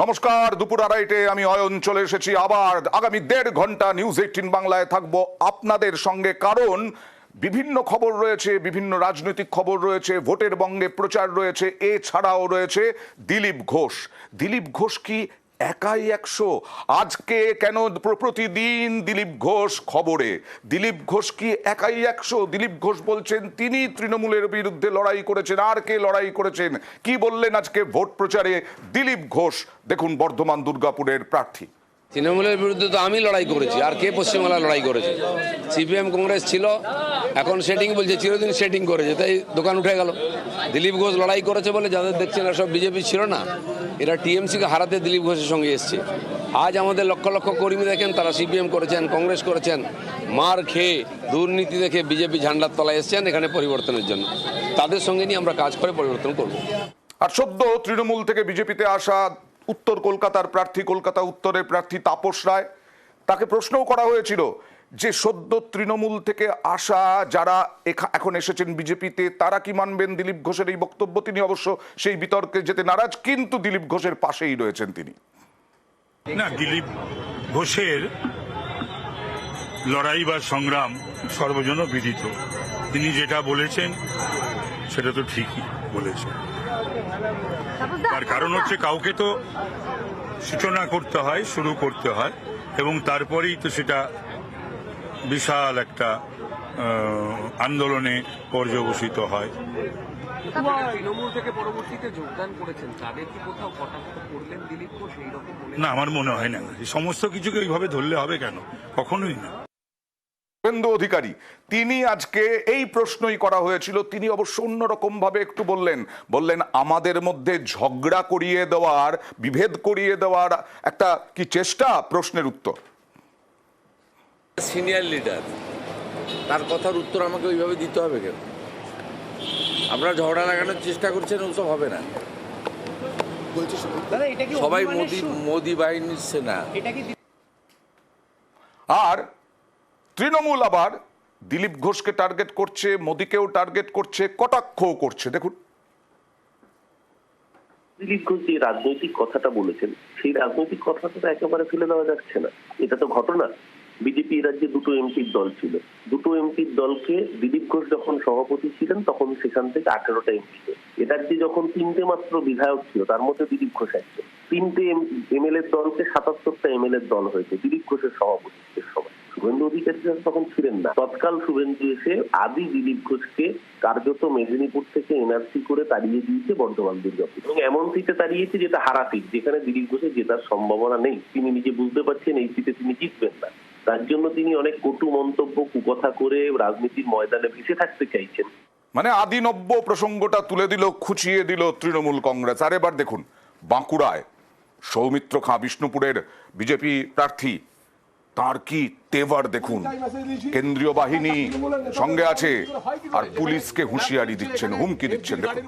নমস্কার, দুপুর আড়াইটে আমি অয়ন চলে এসেছি আবার। আগামী ১.৫ ঘন্টা নিউজ ১৮ বাংলায় থাকবো আপনাদের সঙ্গে, কারণ বিভিন্ন খবর রয়েছে, বিভিন্ন রাজনৈতিক খবর রয়েছে, ভোটের বঙ্গে প্রচার রয়েছে, এছাড়াও রয়েছে দিলীপ ঘোষ। দিলীপ ঘোষ কি একাই ১০০? আজকে কেন প্রতিদিন দিলীপ ঘোষ খবরে? দিলীপ ঘোষ কি একাই ১০০? দিলীপ ঘোষ বলছেন তিনি তৃণমূলের বিরুদ্ধে লড়াই করেছেন। আর কে লড়াই করেছেন, কি বললেন আজকে ভোট প্রচারে দিলীপ ঘোষ? দেখুন বর্ধমান দুর্গাপুরের প্রার্থী। তৃণমূলের বিরুদ্ধে তো আমি লড়াই করেছি, আর কে পশ্চিমবাংলা লড়াই করেছে? সিপিএম কংগ্রেস ছিল, এখন সেটিং বলছে, চিরদিন সেটিং করেছে, তাই দোকান উঠে গেল। দিলীপ ঘোষ লড়াই করেছে বলে যাদের দেখছেন সব বিজেপি ছিল না, এরা টিএমসিকে হারাতে দিলীপ ঘোষের সঙ্গে এসছে। আজ আমাদের লক্ষ লক্ষ কর্মী দেখেন, তারা সিপিএম করেছেন, কংগ্রেস করেছেন, মার খেয়ে দুর্নীতি দেখে বিজেপি ঝান্ডার তলায় এসছেন এখানে পরিবর্তনের জন্য। তাদের সঙ্গে নিয়ে আমরা কাজ করে পরিবর্তন করব। আর সদ্য তৃণমূল থেকে বিজেপিতে আসা উত্তর কলকাতার প্রার্থী, কলকাতা উত্তরের প্রার্থী তাপস রায়, তাকে প্রশ্নও করা হয়েছিল যে সদ্য তৃণমূল থেকে আসা যারা এখন এসেছেন বিজেপিতে, তারা কি মানবেন দিলীপ ঘোষের এই বক্তব্য? তিনি অবশ্য সেই বিতর্কে যেতে নারাজ, কিন্তু দিলীপ ঘোষের পাশেই রয়েছেন তিনি। না, দিলীপ ঘোষের লড়াই বা সংগ্রাম সর্বজন বিদিত। তিনি যেটা বলেছেন সেটা তো ঠিকই বলেছেন। তার কারণ হচ্ছে কাউকে তো সূচনা করতে হয়, শুরু করতে হয়, এবং তারপরেই তো সেটা বিশাল একটা আন্দোলনে পর্যবসিত হয়। তৃণমূল থেকে পরবর্তীতে যোগদান করেছেন, তাদের কি কোথাও কটাক্ষ করলেন দিলীপ ঘোষ? এইরকম না, আমার মনে হয় না। সমস্ত কিছুকে এইভাবে ধরলে হবে কেন? কখনোই না। শুভেন্দু অধিকারী, তিনি আজকে এই প্রশ্নই করা হয়েছিল, তিনি অবশ্য অন্যরকম ভাবে একটু বললেন আমাদের মধ্যে ঝগড়া করিয়ে দেওয়ার, বিভেদ করিয়ে দেওয়ার একটা কি চেষ্টা? প্রশ্নের উত্তর, সিনিয়র লিডার, তার কথার উত্তর আমাকে ওইভাবে দিতে হবে কেন? আপনারা ঝগড়া লাগানোর চেষ্টা করছেন, ওসব হবে না। সবাই মোদি বাহিনীর সেনা। আর তৃণমূল আবার দিলীপ ঘোষকে টার্গেট করছে, মোদিকেও টার্গেট করছে, কটাক্ষও করছে। দেখুন, দিলীপ ঘোষ যে রাজনৈতিক কথাটা বলেছেন, সেই রাজনৈতিক কথাটা তো একেবারে ফেলে দেওয়া যাচ্ছে না। এটা তো ঘটনা। বিজেপি রাজ্যে দুটো এমপির দল ছিল, দুটো এমপির দলকে দিলীপ ঘোষ যখন সভাপতি ছিলেন তখন সেখান থেকে 18টা এমপি। এ রাজ্যে যখন 3টে মাত্র বিধায়ক ছিল, তার মধ্যে দিলীপ ঘোষ একজন। 3টে এমএলএর দলকে 77টা এমএলএর দল হয়েছে দিলীপ ঘোষের সভাপতিত্বের সময়। শুভেন্দু অধিকারী তখন ছিলেন না। তৎকাল শুভেন্দু এসে আদি দিলীপ ঘোষকে কার্যত মেদিনীপুর থেকে এনআরসি করে তাড়িয়ে দিয়েছে বর্ধমান দুর্গাপুর, এবং এমন সিটে তাড়িয়েছে যেটা হারা সিট, যেখানে দিলীপ ঘোষের জেতার সম্ভাবনা নেই। তিনি নিজে বুঝতে পারছেন এই সিটে তিনি জিতবেন না। তার জন্য তিনি অনেক কটু মন্তব্য, কুকথা করে রাজনীতির ময়দানে ভেসে থাকতে চাইছেন। মানে আদি নব্য প্রসঙ্গটা তুলে দিল, খুঁচিয়ে দিল তৃণমূল কংগ্রেস। আর এবার দেখুন বাঁকুড়ায় সৌমিত্র খাঁ, বিষ্ণুপুরের বিজেপি প্রার্থী, তার কি তেভার দেখুন। কেন্দ্রীয় বাহিনী সঙ্গে আছে আর পুলিশকে হুঁশিয়ারি দিচ্ছেন, হুমকি দিচ্ছেন। দেখুন,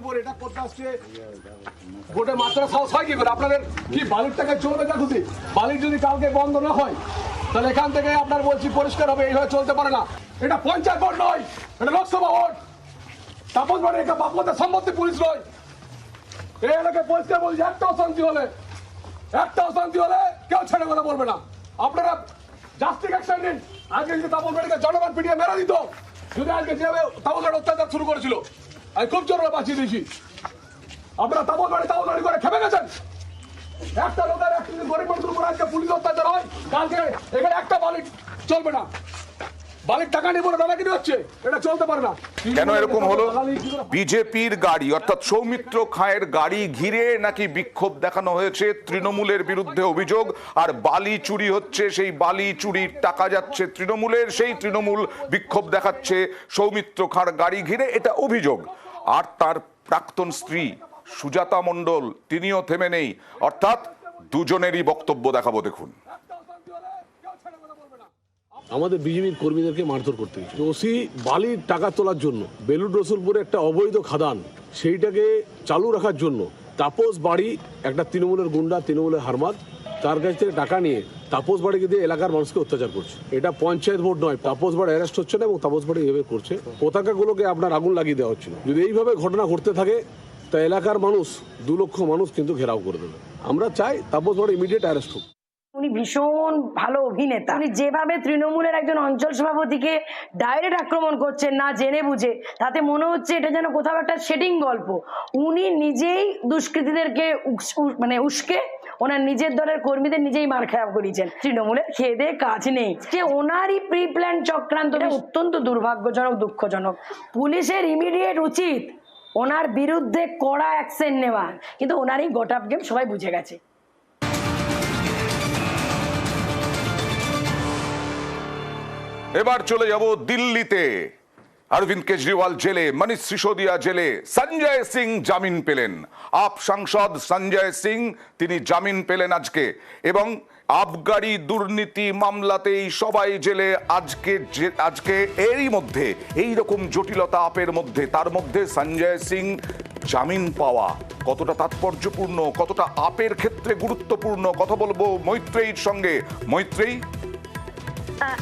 ভোটের মাত্রা সাহস হয় কি করে আপনাদের? কি বালির টাকা চলবে না? খুবই বালির যদি কালকে বন্ধ না হয় তাহলে এখান থেকে আপনার বলছি পরিষ্কার হবে, এইভাবে চলতে পারে না। এটা পঞ্চায়েত ভোট নয়, এটা লোকসভা ভোট। তাপস ভোটে এটা বাপমাতার সম্মতি পুলিশ নয়। এই এলাকায় পরিষ্কার বলছি, একটা অশান্তি হলে কেউ ছেড়ে কথা বলবে না। আপনারা জাস্টিক অ্যাকশন নিন। আজকে যদি তাপস ভোটকে জনগণ পিটিয়ে মেরে দিত, যদি আজকে যেভাবে তাপস ভোট অত্যাচার শুরু করেছিল, আমি খুব জোরে বাঁচিয়ে দিয়েছি। আপনারা তাপস বাড়ি করে খেপে গেছেন। একটা লোকের একদিন গরিব মানুষের উপর আজকে পুলিশ অত্যাচার হয়, কালকে এখানে একটা বালির চলবে না। বালির টাকা নিয়ে বলে দাদাগিরি হচ্ছে, এটা চলতে পারে না। কেন এরকম হলো? বিজেপির গাড়ি অর্থাৎ সৌমিত্র খাঁয়ের গাড়ি ঘিরে নাকি বিক্ষোভ দেখানো হয়েছে, তৃণমূলের বিরুদ্ধে অভিযোগ। আর বালি চুরি হচ্ছে, সেই বালি চুরির টাকা যাচ্ছে তৃণমূলের, সেই তৃণমূল বিক্ষোভ দেখাচ্ছে সৌমিত্র খাঁর গাড়ি ঘিরে, এটা অভিযোগ। আর তার প্রাক্তন স্ত্রী সুজাতা মণ্ডল, তিনিও থেমে নেই। অর্থাৎ দুজনেরই বক্তব্য দেখাবো, দেখুন। আমাদের বিজেপির কর্মীদেরকে মারধর করতে গেছে ওসি বালির টাকা তোলার জন্য। বেলুর রসুলপুরে একটা অবৈধ খাদান, সেইটাকে চালু রাখার জন্য তাপস বাড়ি, একটা তৃণমূলের গুন্ডা, তৃণমূলের হারমাদ, তার কাছ থেকে টাকা নিয়ে তাপস বাড়িকে দিয়ে এলাকার মানুষকে অত্যাচার করছে। এটা পঞ্চায়েত ভোট নয়। তাপস বাড়ি অ্যারেস্ট হচ্ছে না এবং তাপস বাড়ি এইভাবে করছে। পতাকাগুলোকে আপনার আগুন লাগিয়ে দেওয়া হচ্ছিল। যদি এইভাবে ঘটনা ঘটতে থাকে তা এলাকার মানুষ, 2 লক্ষ মানুষ কিন্তু ঘেরাও করে দেবে। আমরা চাই তাপস বাড়ি ইমিডিয়েট অ্যারেস্ট হোক। উনি ভীষণ ভালো অভিনেতা। উনি যেভাবে তৃণমূলের একজন অঞ্চল সভাপতিকে ডাইরেক্ট আক্রমণ করছেন না জেনে বুঝে, তাতে মনে হচ্ছে এটা যেন কোথাও একটা সেটিং গল্প। উনি নিজেই দুষ্কৃতীদেরকে মানে উস্কে ওনার নিজের দলের কর্মীদের নিজেই মার খারাপ করিয়েছেন। তৃণমূলের খেয়ে দেয়ে কাজ নেই, যে ওনারই প্রি প্ল্যান চক্রান্ত, অত্যন্ত দুর্ভাগ্যজনক, দুঃখজনক। পুলিশের ইমিডিয়েট উচিত ওনার বিরুদ্ধে কড়া অ্যাকশন নেওয়া, কিন্তু ওনারই গোটাপ গেম সবাই বুঝে গেছে। এবার চলে যাব দিল্লিতে। অরবিন্দ কেজরিওয়াল জেলে, মনীষ সিসোদিয়া জেলে, সঞ্জয় সিং জামিন পেলেন। আপ সাংসদ সঞ্জয় সিং তিনি জামিন পেলেন আজকে, এবং আবগারি দুর্নীতি মামলাতেই সবাই জেলে আজকে এরই মধ্যে এই রকম জটিলতা আপের মধ্যে, তার মধ্যে সঞ্জয় সিং জামিন পাওয়া কতটা তাৎপর্যপূর্ণ, কতটা আপের ক্ষেত্রে গুরুত্বপূর্ণ, কথা বলবো মৈত্রেয়ীর সঙ্গে। মৈত্রেয়ী,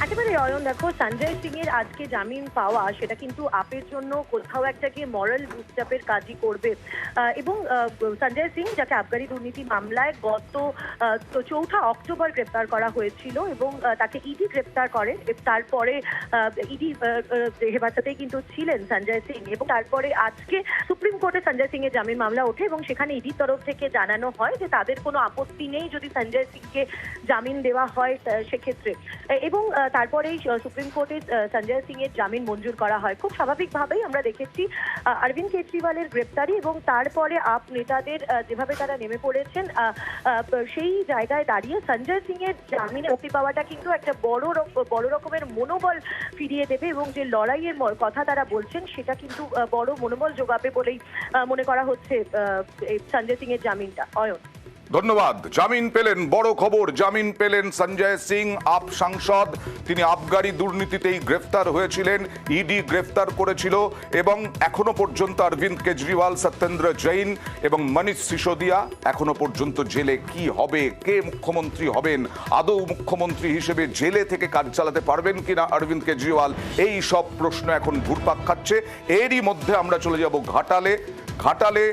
একেবারে অয়ন, দেখো সঞ্জয় সিং এর আজকে জামিন পাওয়া সেটা কিন্তু আপের জন্য কোথাও একটা গিয়ে মরাল বুস্টআপের কাজই করবে। এবং সঞ্জয় সিং, যাকে আবগারি দুর্নীতি মামলায় গত 4 অক্টোবর গ্রেপ্তার করা হয়েছিল এবং তাকে ইডি গ্রেপ্তার করে, তারপরে ইডি হেফাজতেই কিন্তু ছিলেন সঞ্জয় সিং, এবং তারপরে আজকে সুপ্রিম কোর্টে সঞ্জয় সিং এর জামিন মামলা ওঠে এবং সেখানে ইডির তরফ থেকে জানানো হয় যে তাদের কোনো আপত্তি নেই যদি সঞ্জয় সিংকে জামিন দেওয়া হয় সেক্ষেত্রে। এবং তারপরেই সুপ্রিম কোর্টে সঞ্জয় সিং এর জামিন মঞ্জুর করা হয়। খুব স্বাভাবিকভাবেই আমরা দেখেছি অরবিন্দ কেজরিওয়ালের গ্রেপ্তারি এবং তারপরে আপ নেতাদের যেভাবে তারা নেমে পড়েছেন, সেই জায়গায় দাঁড়িয়ে সঞ্জয় সিং এর জামিনে মুক্তি পাওয়াটা কিন্তু একটা বড় রকমের মনোবল ফিরিয়ে দেবে এবং যে লড়াইয়ের কথা তারা বলছেন সেটা কিন্তু বড় মনোবল যোগাবে বলেই মনে করা হচ্ছে সঞ্জয় সিং এর জামিনটা। অয়ন, ধন্যবাদ। জামিন পেলেন, বড় খবর, জামিন পেলেন সঞ্জয় সিং, আপ সাংসদ। তিনি আবগারি দুর্নীতিতেই গ্রেফতার হয়েছিলেন, ইডি গ্রেফতার করেছিল, এবং এখনো পর্যন্ত অরবিন্দ কেজরিওয়াল, সত্যেন্দ্র জৈন এবং মনীষ সিসোদিয়া এখনো পর্যন্ত জেলে। কি হবে, কে মুখ্যমন্ত্রী হবেন, আদৌ মুখ্যমন্ত্রী হিসেবে জেলে থেকে কাজ চালাতে পারবেন কিনা অরবিন্দ কেজরিওয়াল, এই সব প্রশ্ন এখন ঘুরপাক খাচ্ছে। এরই মধ্যে আমরা চলে যাব ঘাটালে। ঘাটালে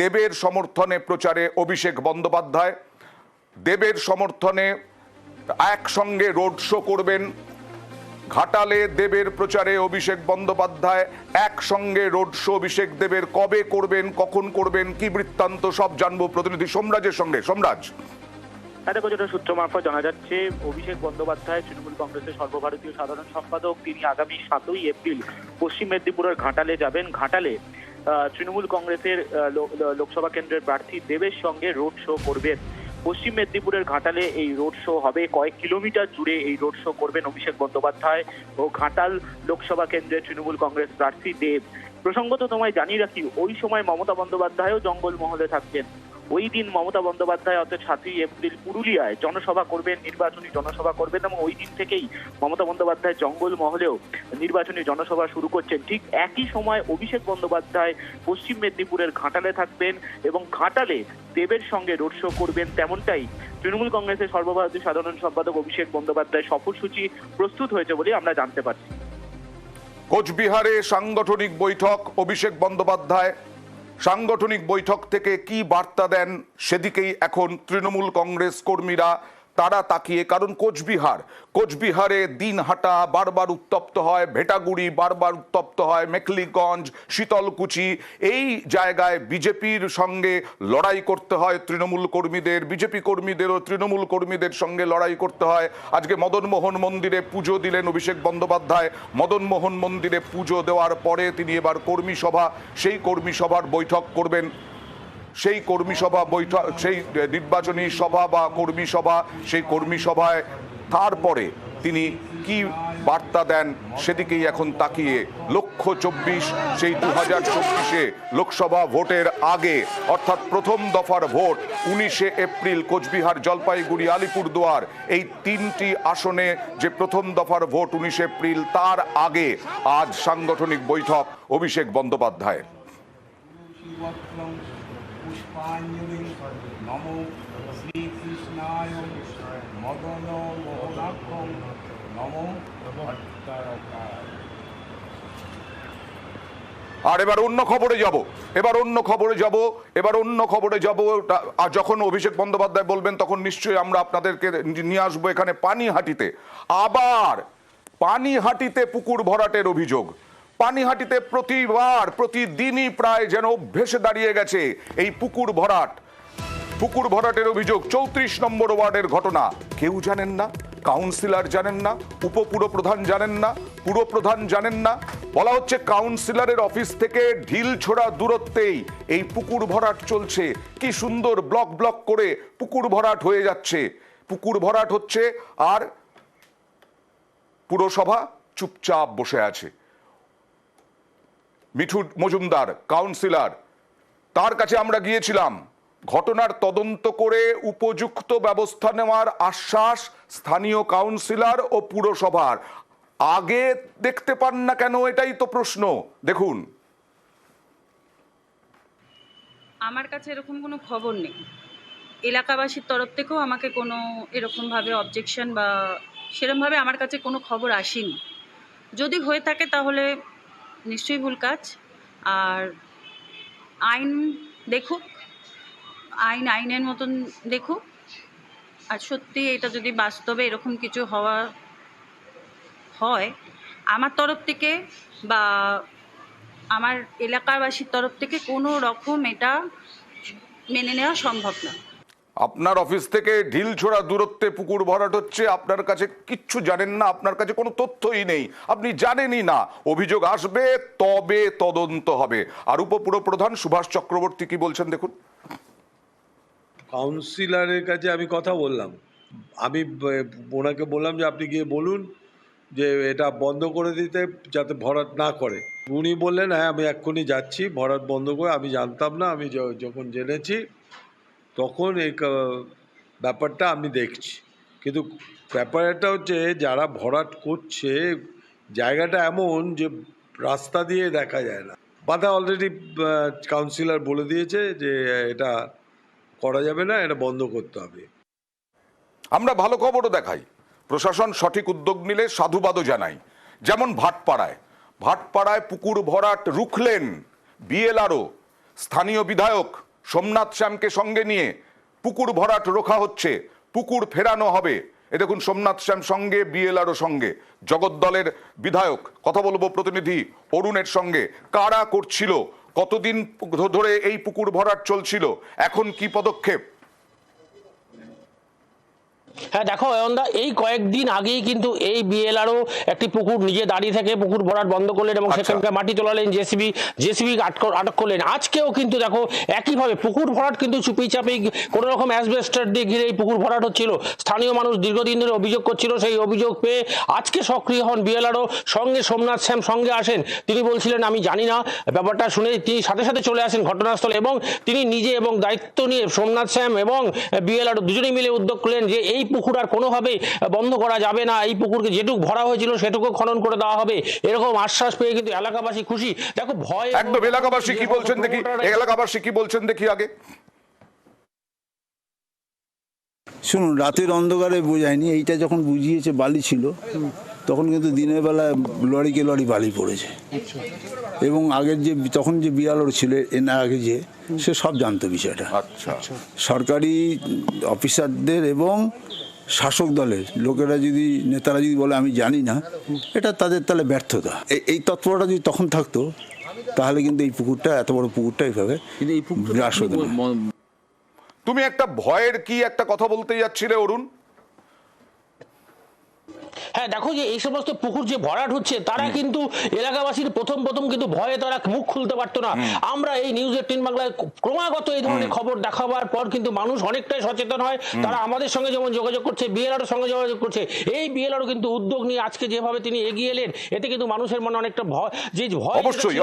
দেবের সমর্থনে প্রচারে অভিষেক বন্দ্যোপাধ্যায়। দেবের সমর্থনে একসঙ্গে রোড শো করবেন। ঘাটালে দেবের প্রচারে অভিষেক বন্দ্যোপাধ্যায়, একসঙ্গে রোড শো অভিষেক দেবের। কবে করবেন, কখন করবেন, কি বৃত্তান্ত, সব জানবো প্রতিনিধি সোমরাজের সঙ্গে। সোমরাজ, দেখো, যেটা সূত্র মারফত জানা যাচ্ছে, অভিষেক বন্দ্যোপাধ্যায় তৃণমূল কংগ্রেসের সর্বভারতীয় সাধারণ সম্পাদক, তিনি আগামী 7ই এপ্রিল পশ্চিম মেদিনীপুরের ঘাটালে যাবেন। ঘাটালে তৃণমূল কংগ্রেসের লোকসভা কেন্দ্রের প্রার্থী দেবের সঙ্গে রোড শো করবেন। পশ্চিম মেদিনীপুরের ঘাটালে এই রোড শো হবে, কয়েক কিলোমিটার জুড়ে এই রোড শো করবেন অভিষেক বন্দ্যোপাধ্যায় ও ঘাটাল লোকসভা কেন্দ্রের তৃণমূল কংগ্রেস প্রার্থী দেব। প্রসঙ্গত তোমায় জানিয়ে রাখি, ওই সময় মমতা বন্দ্যোপাধ্যায়ও জঙ্গলমহলে থাকবেন। ওই দিন মমতা বন্দ্যোপাধ্যায় অর্থাৎ 7ই এপ্রিল পুরুলিয়ায় জনসভা করবেন, নির্বাচনী জনসভা করবেন, এবং ওই দিন থেকেই মমতা বন্দ্যোপাধ্যায় জঙ্গলমহলেও নির্বাচনী জনসভা শুরু করছেন। ঠিক একই সময় অভিষেক বন্দ্যোপাধ্যায় পশ্চিম মেদিনীপুরের ঘাটালে থাকবেন এবং ঘাটালে দেবের সঙ্গে রোড শো করবেন। তেমনটাই তৃণমূল কংগ্রেসের সর্বভারতীয় সাধারণ সম্পাদক অভিষেক বন্দ্যোপাধ্যায় সফরসূচি প্রস্তুত হয়েছে বলে আমরা জানতে পারছি। কোচবিহারে সাংগঠনিক বৈঠক, অভিষেক বন্দ্যোপাধ্যায় সাংগঠনিক বৈঠক থেকে কি বার্তা দেন সেদিকেই এখন তৃণমূল কংগ্রেস কর্মীরা তারা তাকিয়ে। কারণ কোচবিহারে দিনহাটা বারবার উত্তপ্ত হয়, ভেটাগুড়ি বারবার উত্তপ্ত হয়, মেখলিগঞ্জ, শীতলকুচি, এই জায়গায় বিজেপির সঙ্গে লড়াই করতে হয় তৃণমূল কর্মীদের, বিজেপি কর্মীদেরও তৃণমূল কর্মীদের সঙ্গে লড়াই করতে হয়। আজকে মদনমোহন মন্দিরে পুজো দিলেন অভিষেক বন্দ্যোপাধ্যায়। মদনমোহন মন্দিরে পুজো দেওয়ার পরে তিনি এবার কর্মী সভা, সেই কর্মী সভার বৈঠক করবেন। সেই কর্মী সভা বৈঠক, সেই নির্বাচনী সভা বা কর্মী সভা, সেই কর্মী সভায় তারপরে তিনি কি বার্তা দেন সেদিকেই এখন তাকিয়ে। লক্ষ্য 24, সেই 2024-এ লোকসভা ভোটের আগে, অর্থাৎ প্রথম দফার ভোট 19শে এপ্রিল কোচবিহার, জলপাইগুড়ি, আলিপুরদুয়ার, এই 3টি আসনে যে প্রথম দফার ভোট 19 এপ্রিল, তার আগে আজ সাংগঠনিক বৈঠক অভিষেক বন্দ্যোপাধ্যায়। পুষ্পাঞ্জলি নমো শ্রীকৃষ্ণায় মদন মোহনাক্ষং নমো ভট্টারকায়। আর এবার অন্য খবরে যাব আর যখন অভিষেক বন্দ্যোপাধ্যায় বলবেন তখন নিশ্চয়ই আমরা আপনাদেরকে নিয়ে আসবো এখানে পানিহাটিতে। আবার পানিহাটিতে পুকুর ভরাটের অভিযোগ। পানিহাটিতে প্রতিদিনই প্রায় যেন ভেসে দাঁড়িয়ে গেছে এই পুকুর ভরাটের অভিযোগ। 34 নম্বর ওয়ার্ডের ঘটনা। কেউ জানেন না, কাউন্সিলর জানেন না, উপপুরপ্রধান জানেন না, পুরপ্রধান জানেন না। বলা হচ্ছে কাউন্সিলরের অফিস থেকে ঢিল ছোড়া দূরত্বেই এই পুকুর ভরাট চলছে। কি সুন্দর ব্লক করে পুকুর ভরাট হয়ে যাচ্ছে। পুকুর ভরাট হচ্ছে আর পুরসভা চুপচাপ বসে আছে। মিঠু মজুমদার কাউন্সিলর, তার কাছে আমরা গিয়েছিলাম। ঘটনার তদন্ত করে উপযুক্ত ব্যবস্থা নেওয়ার আশ্বাস স্থানীয় কাউন্সিলর ও পুরসভার। আগে দেখতে পান না কেন, এটাই তো প্রশ্ন। দেখুন, আমার কাছে এরকম কোনো খবর নেই। এলাকাবাসীর তরফ থেকেও আমাকে কোনো এরকমভাবে অবজেকশন বা সেরকমভাবে আমার কাছে কোনো খবর আসেনি। যদি হয়ে থাকে তাহলে নিশ্চয়ই ভুল কাজ। আর আইন দেখুক, আইনের মতন দেখুক। আর সত্যি এটা যদি বাস্তবে এরকম কিছু হয় আমার তরফ থেকে বা আমার এলাকাবাসীর তরফ থেকে কোনো রকম এটা মেনে নেওয়া সম্ভব না। আপনার অফিস থেকে ঢিল ছোড়া দূরত্বে পুকুর ভরাট হচ্ছে, আপনার কাছে কিচ্ছু জানেন না, আপনার কাছে কোনো তথ্যই নেই, আপনি জানেনই না। অভিযোগ আসবে, তবে তদন্ত হবে। আর উপপুরপ্রধান সুভাষ চক্রবর্তী কি বলছেন দেখুন। কাউন্সিলরের কাছে আমি কথা বললাম, আমি ওনাকে বললাম যে আপনি গিয়ে বলুন যে এটা বন্ধ করে দিতে, যাতে ভরাট না করে। উনি বললেন হ্যাঁ আমি এক্ষুনি যাচ্ছি ভরাট বন্ধ করে। আমি জানতাম না, আমি যখন জেনেছি তখন এই ব্যাপারটা আমি দেখছি। কিন্তু ব্যাপারটা হচ্ছে যারা ভরাট করছে জায়গাটা এমন যে রাস্তা দিয়ে দেখা যায় না। বাধা অলরেডি কাউন্সিলর বলে দিয়েছে যে এটা করা যাবে না, এটা বন্ধ করতে হবে। আমরা ভালো খবরও দেখাই, প্রশাসন সঠিক উদ্যোগ নিলে সাধুবাদও জানাই। যেমন ভাটপাড়ায় পুকুর ভরাট রুখলেন বিএলআরও। স্থানীয় বিধায়ক সোমনাথ শ্যামকে সঙ্গে নিয়ে পুকুর ভরাট রোখা হচ্ছে, পুকুর ফেরানো হবে। এ দেখুন, সোমনাথ শ্যাম সঙ্গে, বিএলআরও সঙ্গে, জগদ্দলের বিধায়ক। কথা বলবো প্রতিনিধি অরুণের সঙ্গে। কারা করছিল, কতদিন ধরে এই পুকুর ভরাট চলছিল, এখন কি পদক্ষেপ? হ্যাঁ দেখো অয়নদা, এই কয়েকদিন আগেই কিন্তু এই বিএলআরও একটি পুকুর নিজে দাঁড়িয়ে থেকে পুকুর ভরাট বন্ধ করলেন এবং সেখানকার মাটি তোলালেন, জেসিবি আটক করলেন। আজকেও কিন্তু দেখো একইভাবে পুকুর ভরাট কিন্তু চুপি চাপি কোনো রকম অ্যাসবেস্টার দিয়ে ঘিরে এই পুকুর ভরাট হচ্ছিল। স্থানীয় মানুষ দীর্ঘদিন ধরে অভিযোগ করছিল, সেই অভিযোগ পেয়ে আজকে সক্রিয় হন বিএলআরও। সঙ্গে সোমনাথ শ্যাম সঙ্গে আসেন। তিনি বলছিলেন আমি জানি না, ব্যাপারটা শুনে তিনি সাথে সাথে চলে আসেন ঘটনাস্থলে এবং তিনি নিজে এবং দায়িত্ব নিয়ে সোমনাথ শ্যাম এবং বিএলআরও দুজনেই মিলে উদ্যোগ করলেন যে এই পুকুর আর কোনোভাবে বন্ধ করা যাবে না, এই পুকুরকে যেটুকু ভরা হয়েছিল সেটুকু খনন করে দেওয়া হবে। এরকম আশ্বাস পেয়ে কিন্তু এলাকাবাসী খুশি। দেখো ভয় একদম। এলাকাবাসী কি বলছেন দেখি আগে শুনুন। রাতের অন্ধকারে বোঝায়নি, এইটা যখন বুঝিয়েছে বালি ছিল তখন কিন্তু দিনের বেলা লরিকে লরি বালি পড়েছে। এবং আগের যে তখন যে বিয়ালর ছিল এনার আগে যে, সে সব জানতো বিষয়টা। সরকারি অফিসারদের এবং শাসক দলের লোকেরা যদি, নেতারা যদি বলে আমি জানি না, এটা তাদের তাহলে ব্যর্থতা। এই তৎপরতা যদি তখন থাকতো তাহলে কিন্তু এই পুকুরটা, এত বড় পুকুরটা এইভাবে গ্রাস হতো না। তুমি একটা ভয়ের কি একটা কথা বলতে যাচ্ছিলে অরুণ? হ্যাঁ দেখো, যে এই সমস্ত পুকুর যে ভরাট হচ্ছে তারা কিন্তু এলাকাবাসীর প্রথম কিন্তু ভয়ে তারা মুখ খুলতে পারতো না। আমরা এই নিউজ 18 বাংলায় ক্রমাগত এই ধরনের খবর দেখাবার পর কিন্তু মানুষ অনেকটাই সচেতন হয়। তারা আমাদের সঙ্গে যেমন যোগাযোগ করছে, বিএলআরও সঙ্গে যোগাযোগ করছে। এই বিএলআরও কিন্তু উদ্যোগ নিয়ে আজকে যেভাবে তিনি এগিয়ে এলেন, এতে কিন্তু মানুষের মনে অনেকটা ভয়, অবশ্যই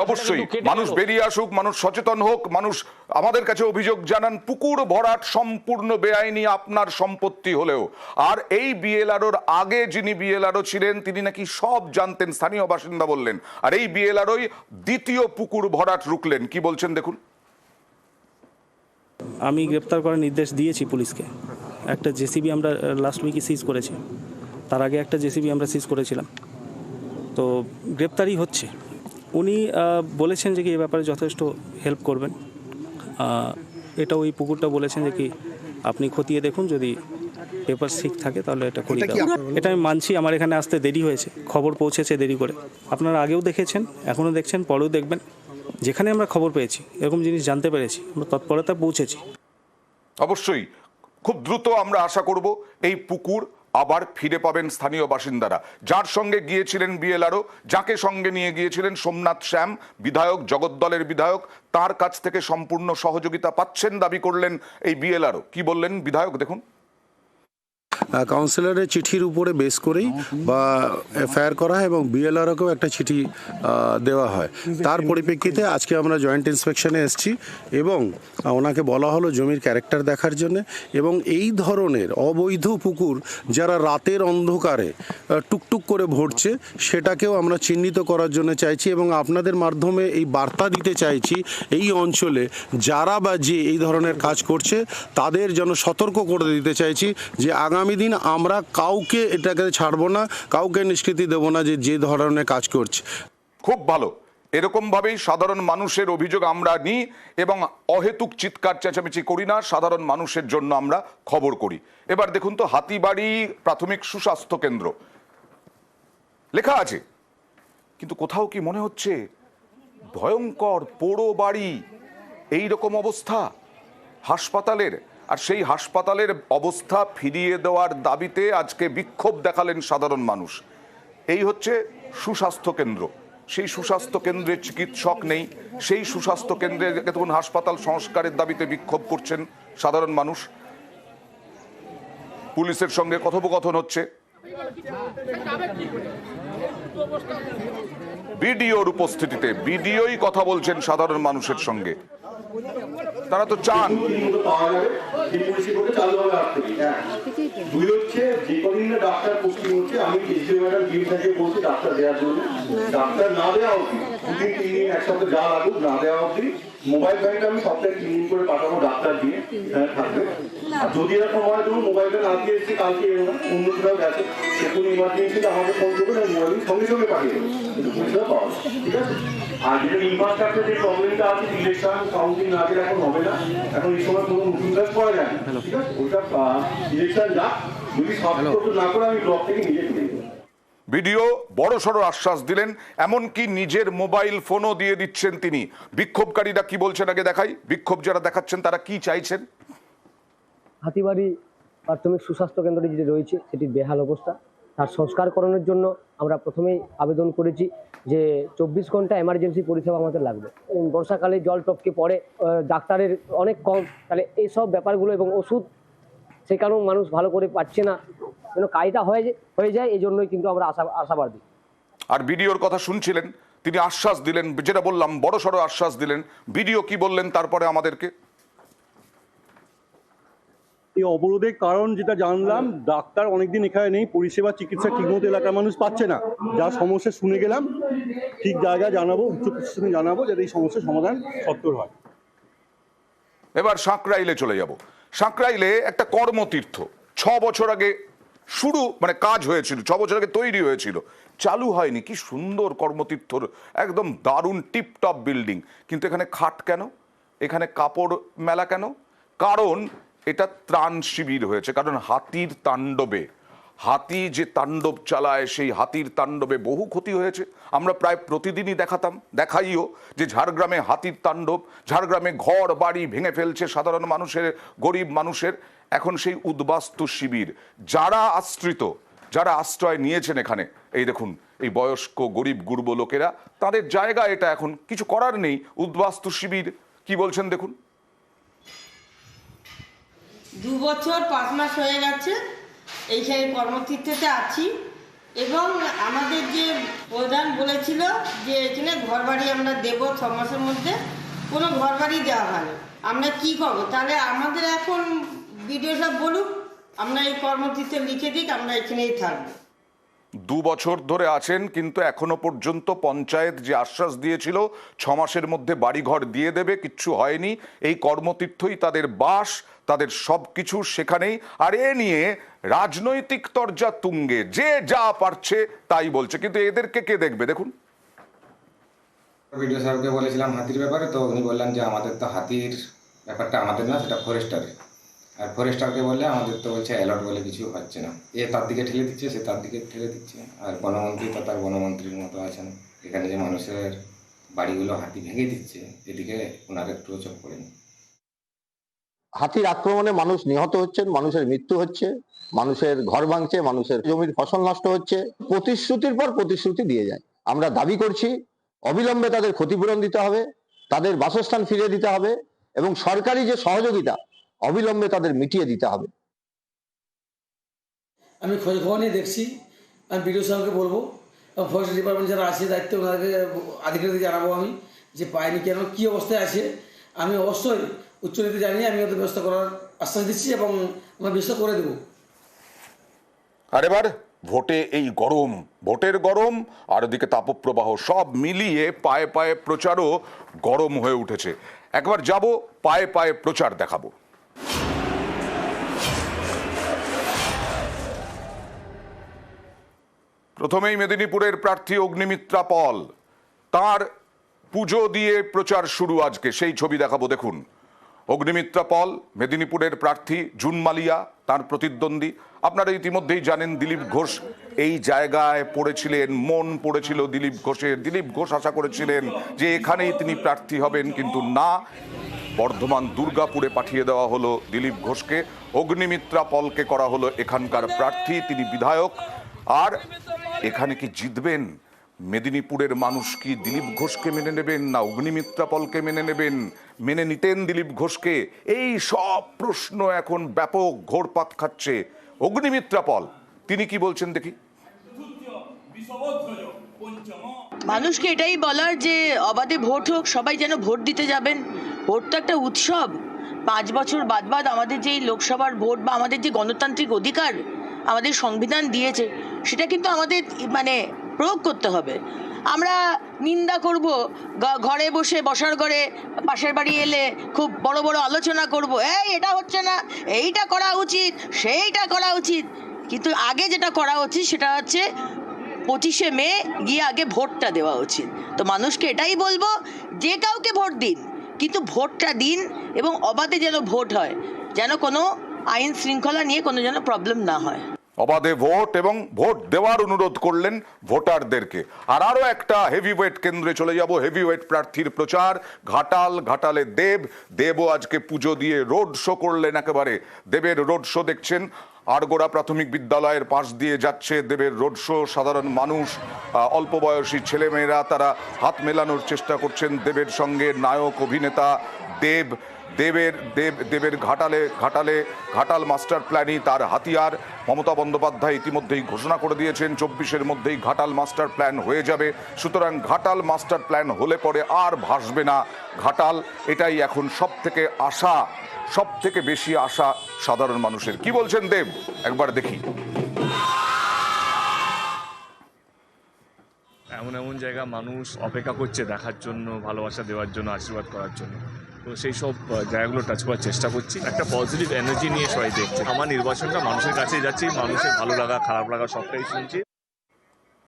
মানুষ বেরিয়ে আসুক, মানুষ সচেতন হোক, মানুষ আমাদের কাছে অভিযোগ জানান পুকুর ভরাট সম্পূর্ণ বেআইনি আপনার সম্পত্তি হলেও। আর এই বিএলআরওর আগে যিনি বিএলআরও ছিলেন তিনি নাকি সব জানতেন, স্থানীয় বাসিন্দা বললেন। আর এই বিএলআরওই দ্বিতীয় পুকুর ভরাট রুখলেন। কি বলছেন দেখুন। আমি গ্রেপ্তার করার নির্দেশ দিয়েছি পুলিশকে। একটা জেসিবি আমরা লাস্ট উইকে সিজ করেছি, তার আগে একটা জেসিবি আমরা সিজ করেছিলাম। তো গ্রেপ্তারই হচ্ছে, উনি বলেছেন যে কি এই ব্যাপারে যথেষ্ট হেল্প করবেন। এটা ওই পুকুরটা বলেছেন যে কি আপনি খতিয়ে দেখুন, যদি পেপার ঠিক থাকে তাহলে এটা করিয়ে দেওয়া। এটা আমি মানছি, আমার এখানে আসতে দেরি হয়েছে, খবর পৌঁছেছে দেরি করে। আপনারা আগেও দেখেছেন, এখনও দেখছেন, পরেও দেখবেন। যেখানে আমরা খবর পেয়েছি, এরকম জিনিস জানতে পেরেছি, আমরা তৎপরতা পৌঁছেছি। অবশ্যই খুব দ্রুত আমরা আশা করব এই পুকুর আবার ফিরে পাবেন স্থানীয় বাসিন্দারা। যার সঙ্গে গিয়েছিলেন বিএলআরও, যাকে সঙ্গে নিয়ে গিয়েছিলেন সোমনাথ শ্যাম বিধায়ক, জগদ্দলের বিধায়ক, তার কাছ থেকে সম্পূর্ণ সহযোগিতা পাচ্ছেন দাবি করলেন এই বিএলআরও। কি বললেন বিধায়ক দেখুন। কাউন্সিলরের চিঠির উপরে বেস করেই বা এফআইআর করা হয় এবং বিএলআরকেও একটা চিঠি দেওয়া হয়। তার পরিপ্রেক্ষিতে আজকে আমরা জয়েন্ট ইন্সপেকশনে এসেছি এবং ওনাকে বলা হলো জমির ক্যারেক্টার দেখার জন্য, এবং এই ধরনের অবৈধ পুকুর যারা রাতের অন্ধকারে টুকটুক করে ভরছে সেটাকেও আমরা চিহ্নিত করার জন্য চাইছি এবং আপনাদের মাধ্যমে এই বার্তা দিতে চাইছি এই অঞ্চলে যারা বা যে এই ধরনের কাজ করছে তাদের যেন সতর্ক করে দিতে চাইছি যে আগামী দিন আমরা কাউকে এটাকে ছাড়বো না, কাউকে নিষ্কৃতি দেব না যে ধরনের কাজ করছে। খুব ভালো, এরকম ভাবেই সাধারণ মানুষের অভিযোগ আমরা নিই এবং অহেতুক চিৎকার চেঁচামেচি করি না, সাধারণ মানুষের জন্য আমরা খবর করি। এবার দেখুন তো, হাতিবাড়ি প্রাথমিক সুস্বাস্থ্য কেন্দ্র লেখা আছে, কিন্তু কোথাও কি মনে হচ্ছে ভয়ঙ্কর পোড়ো বাড়ি এই রকম অবস্থা হাসপাতালের? আর সেই হাসপাতালের অবস্থা ফিরিয়ে দেওয়ার দাবিতে আজকে বিক্ষোভ দেখালেন সাধারণ মানুষ। এই হচ্ছে সুস্বাস্থ্য কেন্দ্র, সেই সুস্বাস্থ্য কেন্দ্রে চিকিৎসক নেই, সেই সুস্বাস্থ্য কেন্দ্রে দেখুন হাসপাতাল সংস্কারের দাবিতে বিক্ষোভ করছেন সাধারণ মানুষ। পুলিশের সঙ্গে কথোপকথন হচ্ছে, বিডিওর উপস্থিতিতে বিডিওই কথা বলছেন সাধারণ মানুষের সঙ্গে। তারা তো চান ডাক্তার পোস্টিং হচ্ছে, আমি ডাক্তার দেওয়ার জন্য ডাক্তার না দেওয়া অবধি 2-3 দিন এক সপ্তাহ যা লাগুক না দেওয়া অবধি মোবাইল ব্যাংক আমি সপ্তাহে 3 দিন করে পাঠাবো, ডাক্তার দিয়ে থাকবে। আর যদি এরকম হয় ধরুন মোবাইলটা না দিয়ে এসেছি কালকে অন্য কোথাও গেছে, এখন ইমার্জেন্সিতে আমাকে ফোন করবেন, আমি মোবাইল সঙ্গে সঙ্গে পাঠিয়ে দেবো, কিন্তু বুঝতে পারবো, ঠিক আছে? আর যেটা ইনফ্রাস্ট্রাকচার যে প্রবলেমটা আছে, ইলেকশন কাউন্টিং না গেলে এখন হবে না, এখন এই সময় কোনো নতুন কাজ করা যায় না, ঠিক আছে? ওইটা ইলেকশন যাক, যদি সব না করে আমি ব্লক থেকে নিজে তুলে দেবো। ভিডিও বড়সড় আশ্বাস দিলেন, এমনকি নিজের মোবাইল ফোনও দিয়ে দিচ্ছেন তিনি। বিক্ষোভকারীরা কি বলছেন আগে দেখাই, বিক্ষোভ যারা দেখাচ্ছেন তারা কি চাইছেন। হাতিবাড়ি প্রাথমিক সুস্বাস্থ্য কেন্দ্রটি যেটি রয়েছে সেটির বেহাল অবস্থা, তার সংস্কার করানোর জন্য আমরা প্রথমেই আবেদন করেছি যে 24 ঘন্টা এমার্জেন্সি পরিষেবা আমাদের লাগবে। বর্ষাকালে জল টপকে পড়ে, ডাক্তারের অনেক কম, তাহলে এইসব ব্যাপারগুলো এবং ওষুধ সেখানেও মানুষ ভালো করে পাচ্ছে না, যেন কাজটা হয়ে যায়, এই জন্যই কিন্তু আমরা আশাবাদী। আর বিডিওর কথা শুনছিলেন, তিনি আশ্বাস দিলেন, যেটা বললাম বড়সড় আশ্বাস দিলেন। বিডিও কি বললেন তারপরে আমাদেরকে? এই অবরোধের কারণ যেটা জানলাম, ডাক্তার অনেকদিন এখানে নেই, পরিষেবা চিকিৎসা ঠিকমতো এলাকার মানুষ পাচ্ছে না। যা সমস্যা শুনে গেলাম, ঠিক জায়গায় জানাবো, উচ্চ প্রশাসনে জানাবো, যাতে এই সমস্যার সমাধান সত্বর হয়। এবার সাঁকরাইলে চলে যাব। সাঁকরাইলে একটা কর্মতীর্থ 6 বছর আগে শুরু, মানে কাজ হয়েছিল, 6 বছর আগে তৈরি হয়েছিল, চালু হয়নি। কি সুন্দর কর্মতীর্থর একদম দারুণ টিপটপ বিল্ডিং, কিন্তু এখানে খাট কেন, এখানে কাপড় মেলা কেন? কারণ এটা ত্রাণ শিবির হয়েছে। কারণ হাতির তাণ্ডবে, হাতি যে তাণ্ডব চালায়, সেই হাতির তাণ্ডবে বহু ক্ষতি হয়েছে। আমরা প্রায় প্রতিদিনই দেখাইও যে ঝাড়গ্রামে হাতির তাণ্ডব, ঝাড়গ্রামে ঘর বাড়ি ভেঙে ফেলছে সাধারণ মানুষের, গরিব মানুষের। এখন সেই উদ্বাস্তু শিবির, যারা আশ্রিত, যারা আশ্রয় নিয়েছেন এখানে, এই দেখুন এই বয়স্ক গরিব গুরব লোকেরা, তাদের জায়গা এটা, এখন কিছু করার নেই। উদ্বাস্তু শিবির কি বলছেন দেখুন। 2 বছর 5 মাস হয়ে গেছে এই সেই কর্মতীর্থতে আছি, এবং আমাদের যে প্রধান বলেছিল যে এখানে ঘর বাড়ি আমরা দেবো 6 মাসের মধ্যে, কোনো ঘর বাড়ি দেওয়া হয়নি। আমরা কি করবো তাহলে? আমাদের এখন ভিডিও সব বলুক, আমরা এই কর্মতীর্থে লিখে দিক, আমরা এখানেই থাকবো। 2 বছর ধরে আছেন, কিন্তু এখনো পর্যন্ত পঞ্চায়েত যে আশ্বাস দিয়েছিল 6 মাসের মধ্যে বাড়িঘর দিয়ে দেবে, কিচ্ছু হয়নি। এই কর্মতীর্থই তাদের বাস, তাদের সব কিছু সেখানেই। আর এ নিয়ে রাজনৈতিক তরজা তুঙ্গে, যে যা পারছে তাই বলছে, কিন্তু এদেরকে কে দেখবে? দেখুন ভিডিও সাহেবকে বলেছিলাম হাতির ব্যাপারে, তো উনি বললেন যে আমাদের তো হাতির ব্যাপারটা আমাদের না, সেটা ফরেস্টারের। আর ফরেস্টারকে বললে আমাদের তো বলছে অ্যালার্ট বলে কিছু হচ্ছে না, এ তার দিকে ঠেলে দিচ্ছে, সে তার দিকে ঠেলে দিচ্ছে। আর বনমন্ত্রী তো তার বনমন্ত্রীর মতো আছেন, এখানে যে মানুষের বাড়িগুলো হাতি ভেঙে দিচ্ছে, এদিকে ওনার একটুও চোখ পড়েনি। হাতির আক্রমণে মানুষ নিহত হচ্ছেন, মানুষের মৃত্যু হচ্ছে, মানুষের ঘর ভাঙছে, মানুষের জমির ফসল নষ্ট হচ্ছে। প্রতিশ্রুতির পর প্রতিশ্রুতি দিয়ে যায়। আমরা দাবি করছি অবিলম্বে তাদের ক্ষতিপূরণ দিতে হবে, তাদের বাসস্থান ফিরিয়ে দিতে হবে এবং সরকারি যে সহযোগিতা অবিলম্বে তাদের মিটিয়ে দিতে হবে। আমি খোঁজ খবর নিয়ে দেখছি, আমি বিডিও সাহেবকে বলবো এবং ফরেস্ট ডিপার্টমেন্ট যারা আছে দায়িত্বে ওনাদেরকে আধিকারিক জানাবো আমি যে পাইনি কেন, কী অবস্থায় আছে। আমি অবশ্যই উচ্চনীতি জানিয়ে আমি ওদের ব্যবস্থা করার আশ্বাস দিচ্ছি এবং আমরা ব্যবস্থা করে দেবো। আর এবার ভোটে এই গরম, ভোটের গরম আর ওদিকে তাপপ্রবাহ সব মিলিয়ে পায়ে পায়ে প্রচারও গরম হয়ে উঠেছে। একবার যাব পায়ে পায়ে প্রচার দেখাবো। প্রথমেই মেদিনীপুরের প্রার্থী অগ্নিমিত্রা পল, তার পুজো দিয়ে প্রচার শুরু আজকে, সেই ছবি দেখাবো দেখুন। অগ্নিমিত্রা পল মেদিনীপুরের প্রার্থী, জুন মালিয়া তার প্রতিদ্বন্দ্বী। আপনারা ইতিমধ্যেই জানেন দিলীপ ঘোষ এই জায়গায় পড়েছিলেন, মন পড়েছিল দিলীপ ঘোষের। দিলীপ ঘোষ আশা করেছিলেন যে এখানেই তিনি প্রার্থী হবেন, কিন্তু না, বর্ধমান দুর্গাপুরে পাঠিয়ে দেওয়া হলো দিলীপ ঘোষকে। অগ্নিমিত্রা পলকে করা হলো এখানকার প্রার্থী, তিনি বিধায়ক। আর এখানে কি জিতবেন? মেদিনীপুরের মানুষ কি দিলীপ ঘোষকে মেনে নেবেন না অগ্নিমিত্রা পলকে মেনে নেবেন? মেনে নিতেন দিলীপ ঘোষকে? এই সব প্রশ্ন এখন ব্যাপক ঘোরপাক খাচ্ছে। অগ্নিমিত্রা পল তিনি কি বলছেন দেখি। মানুষকে এটাই বলার যে অবাধে ভোট হোক, সবাই যেন ভোট দিতে যাবেন। ভোট তো একটা উৎসব। 5 বছর বাদ আমাদের যে লোকসভার ভোট বা আমাদের যে গণতান্ত্রিক অধিকার আমাদের সংবিধান দিয়েছে, সেটা কিন্তু আমাদের প্রয়োগ করতে হবে। আমরা নিন্দা করব, ঘরে বসে বসার ঘরে পাশের বাড়ি এলে খুব বড় বড় আলোচনা করব, এটা হচ্ছে না, এইটা করা উচিত, সেইটা করা উচিত। কিন্তু আগে যেটা করা উচিত সেটা হচ্ছে 25শে মে গিয়ে আগে ভোটটা দেওয়া উচিত। তো মানুষকে এটাই বলবো, যে কাউকে ভোট দিন, কিন্তু ভোটটা দিন এবং অবাধে যেন ভোট হয়, যেন কোনো আইন শৃঙ্খলা নিয়ে কোনো যেন প্রবলেম না হয়। অবাধে ভোট এবং ভোট দেওয়ার অনুরোধ করলেন ভোটারদেরকে। আর আরো একটা হেভিওয়েট কেন্দ্রে চলে যাব। হেভিওয়েট প্রার্থীর প্রচার ঘাটালে দেবও আজকে পুজো দিয়ে রোড শো করলেন। একেবারে দেবের রোড শো দেখছেন, আড়গোড়া প্রাথমিক বিদ্যালয়ের পাশ দিয়ে যাচ্ছে দেবের রোড শো। সাধারণ মানুষ, অল্প বয়সী ছেলেমেয়েরা তারা হাত মেলানোর চেষ্টা করছেন দেবের সঙ্গে। নায়ক অভিনেতা দেবের ঘাটাল মাস্টার প্ল্যানই তার হাতিয়ার। মমতা বন্দ্যোপাধ্যায় ইতিমধ্যেই ঘোষণা করে দিয়েছেন 24-এর মধ্যেই ঘাটাল মাস্টার প্ল্যান হয়ে যাবে। সুতরাং ঘাটাল মাস্টার প্ল্যান হলে পরে আর ভাসবে না ঘাটাল, এটাই এখন সব থেকে বেশি আশা সাধারণ মানুষের। কি বলছেন দেব একবার দেখি। এমন জায়গা মানুষ অপেক্ষা করছে দেখার জন্য, ভালোবাসা দেওয়ার জন্য, আশীর্বাদ করার জন্য। তো সেই সব জায়গাগুলো টাচ করার চেষ্টা করছি। একটা পজিটিভ এনার্জি নিয়ে সবাই দেখছে। আমার নির্বাচনটা মানুষের কাছেই যাচ্ছি, মানুষের ভালো লাগা খারাপ লাগা সবটাই শুনছি।